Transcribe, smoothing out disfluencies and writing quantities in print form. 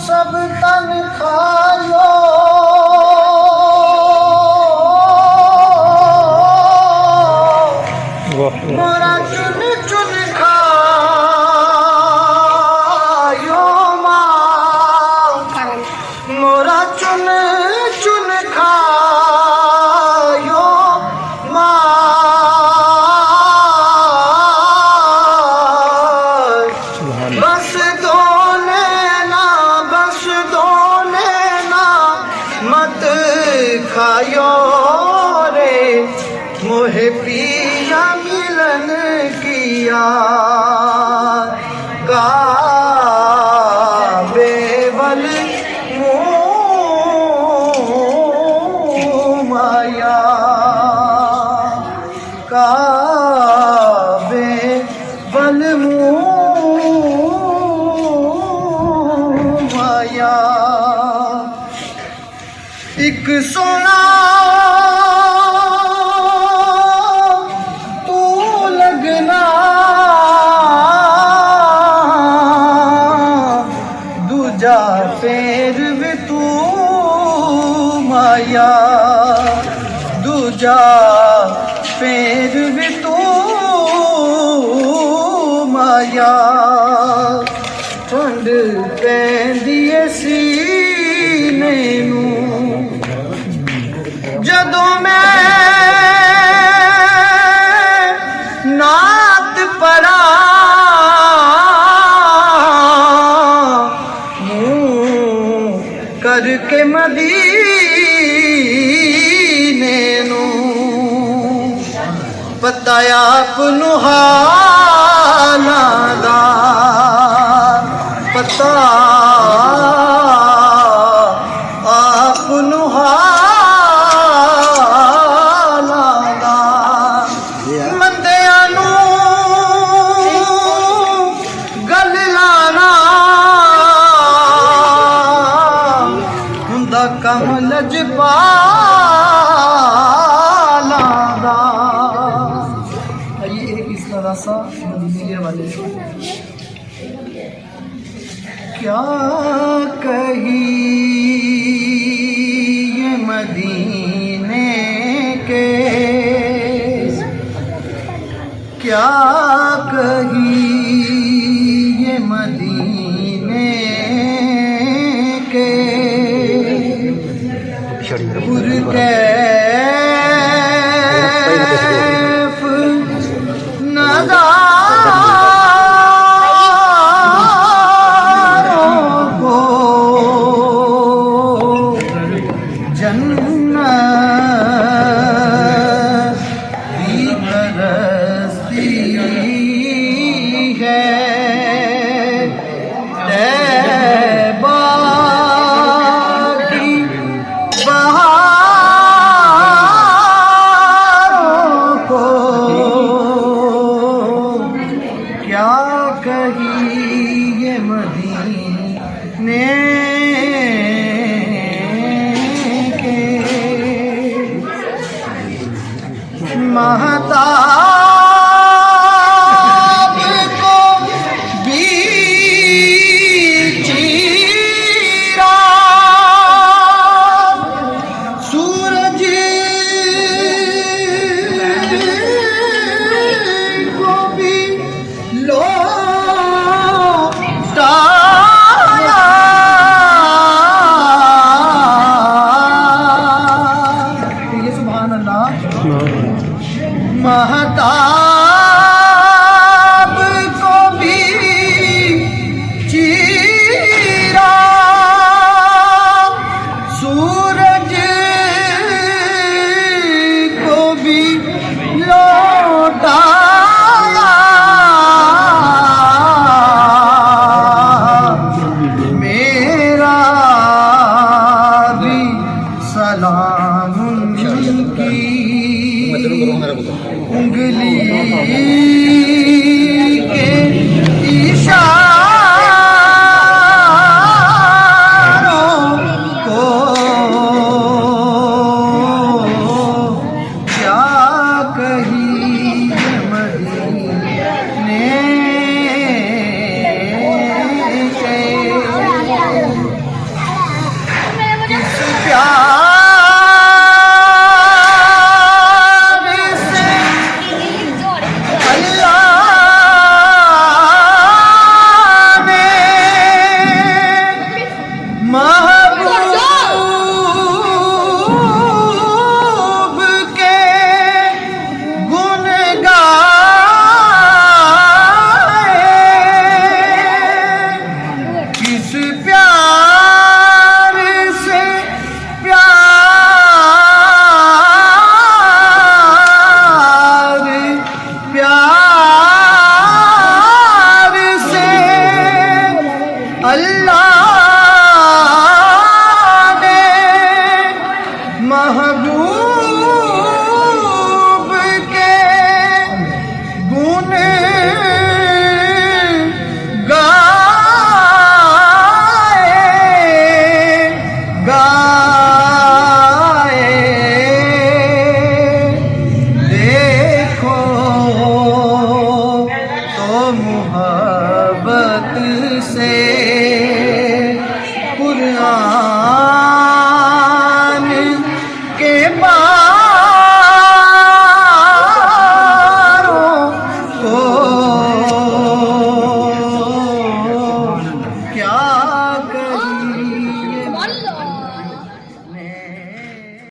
सब तन खायो मोरा चुन चुन खायो माँ मोरा चुन चुन खायो माँ बस दो लेना मत खायो रे मोहे पिया मिलन किया का बेवल माया का बेवल माया एक सोना तू लगना दूजा फेर भी तू माया दूजा फेर भी तू माया ठंड पैंदी है सीने नूं जदों मैं नात पढ़ा करके मदीने नूं पता आप नूं हालां दा पता आप नूं कमल जपाला दा। आइए एक इस तरह सा मदीने वाले क्या कही ये मदीने के क्या कही ये मदीने के